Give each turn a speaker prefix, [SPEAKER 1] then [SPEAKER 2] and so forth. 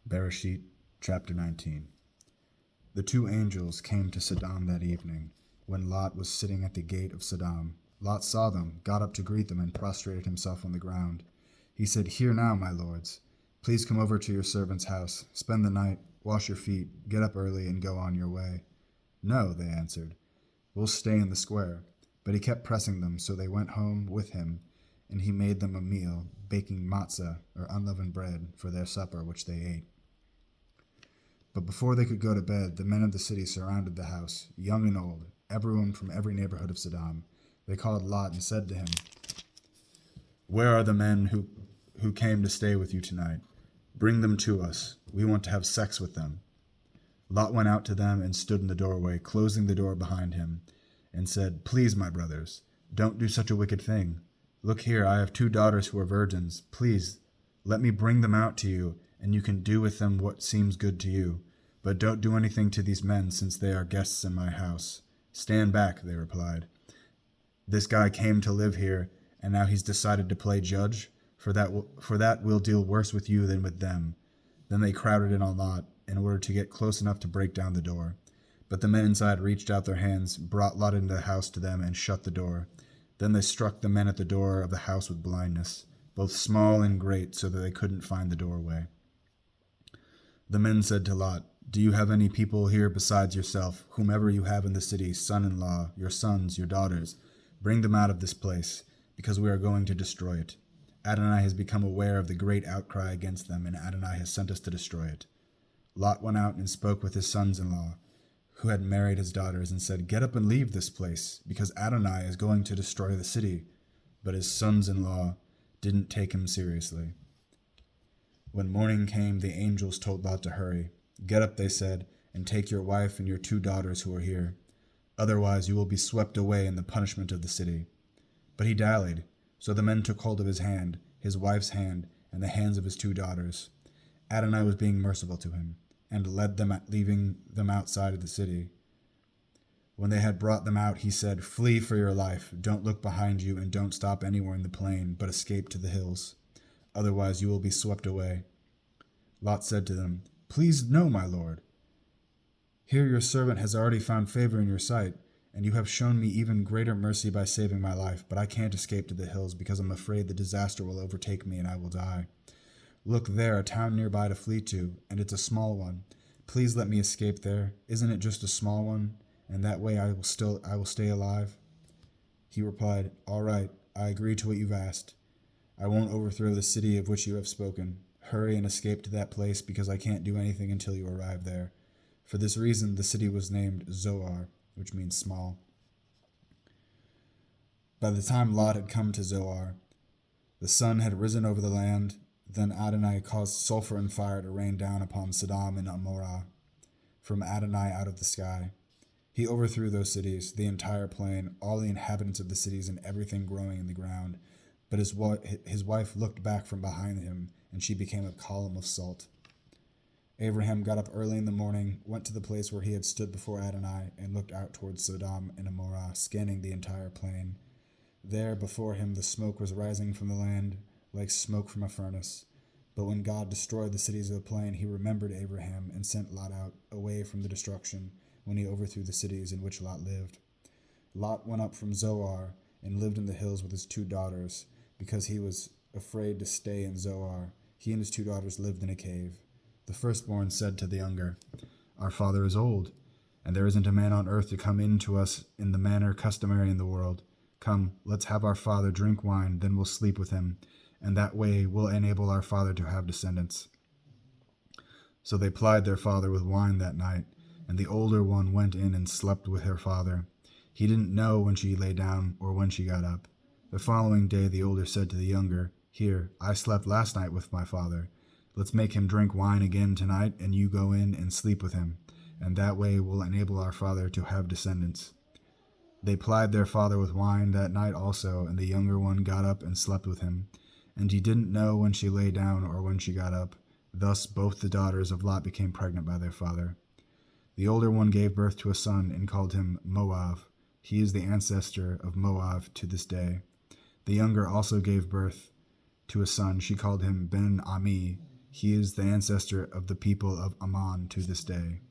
[SPEAKER 1] Bereshit, chapter 19. The two angels came to Sodom that evening, when Lot was sitting at the gate of Sodom. Lot saw them, got up to greet them, and prostrated himself on the ground. He said, "Hear now, my lords. Please come over to your servant's house, spend the night, wash your feet, get up early, and go on your way." "No," they answered, "we'll stay in the square." But he kept pressing them, so they went home with him, and he made them a meal, baking matzah, or unleavened bread, for their supper, which they ate. But before they could go to bed, the men of the city surrounded the house, young and old, everyone from every neighborhood of Sodom. They called Lot and said to him, "Where are the men who came to stay with you tonight? Bring them to us. We want to have sex with them." Lot went out to them and stood in the doorway, closing the door behind him, and said, "Please, my brothers, don't do such a wicked thing. Look here, I have 2 daughters who are virgins. Please, let me bring them out to you, and you can do with them what seems good to you. But don't do anything to these men, since they are guests in my house." "Stand back," they replied. "This guy came to live here, and now he's decided to play judge. For that we'll deal worse with you than with them." Then they crowded in on Lot, in order to get close enough to break down the door. But the men inside reached out their hands, brought Lot into the house to them, and shut the door. Then they struck the men at the door of the house with blindness, both small and great, so that they couldn't find the doorway. The men said to Lot, "Do you have any people here besides yourself? Whomever you have in the city, son-in-law, your sons, your daughters, bring them out of this place, because we are going to destroy it. Adonai has become aware of the great outcry against them, and Adonai has sent us to destroy it." Lot went out and spoke with his sons-in-law, who had married his daughters, and said, "Get up and leave this place, because Adonai is going to destroy the city." But his sons-in-law didn't take him seriously. When morning came, the angels told Lot to hurry. "Get up," they said, "and take your wife and your 2 daughters who are here. Otherwise you will be swept away in the punishment of the city." But he dallied. So the men took hold of his hand, his wife's hand, and the hands of his 2 daughters. Adonai was being merciful to him, and led them, leaving them outside of the city. When they had brought them out, he said, "Flee for your life. Don't look behind you, and don't stop anywhere in the plain, but escape to the hills. Otherwise you will be swept away." Lot said to them, "Please no, my lord. Here your servant has already found favor in your sight, and you have shown me even greater mercy by saving my life, but I can't escape to the hills because I'm afraid the disaster will overtake me and I will die. Look there, a town nearby to flee to, and it's a small one. Please let me escape there. Isn't it just a small one? And that way I will stay alive." He replied, "All right, I agree to what you've asked. I won't overthrow the city of which you have spoken. Hurry and escape to that place, because I can't do anything until you arrive there." For this reason the city was named Zoar, which means small. By the time Lot had come to Zoar, the sun had risen over the land. Then Adonai caused sulfur and fire to rain down upon Sodom and Amora from Adonai out of the sky. He overthrew those cities, the entire plain, all the inhabitants of the cities, and everything growing in the ground. But his wife looked back from behind him, and she became a column of salt. Abraham got up early in the morning, went to the place where he had stood before Adonai, and looked out towards Sodom and Amora, scanning the entire plain. There before him the smoke was rising from the land, like smoke from a furnace. But when God destroyed the cities of the plain, he remembered Abraham and sent Lot out away from the destruction when he overthrew the cities in which Lot lived. Lot went up from Zoar and lived in the hills with his 2 daughters, because he was afraid to stay in Zoar. He and his 2 daughters lived in a cave. The firstborn said to the younger, "Our father is old, and there isn't a man on earth to come in to us in the manner customary in the world. Come, let's have our father drink wine, then we'll sleep with him, and that way we'll enable our father to have descendants." So they plied their father with wine that night, and the older one went in and slept with her father. He didn't know when she lay down or when she got up. The following day the older said to the younger, "Here, I slept last night with my father. Let's make him drink wine again tonight, and you go in and sleep with him, and that way we'll enable our father to have descendants." They plied their father with wine that night also, and the younger one got up and slept with him. And he didn't know when she lay down or when she got up. Thus both the daughters of Lot became pregnant by their father. The older one gave birth to a son and called him Moab. He is the ancestor of Moab to this day. The younger also gave birth to a son. She called him Ben-Ami. He is the ancestor of the people of Ammon to this day.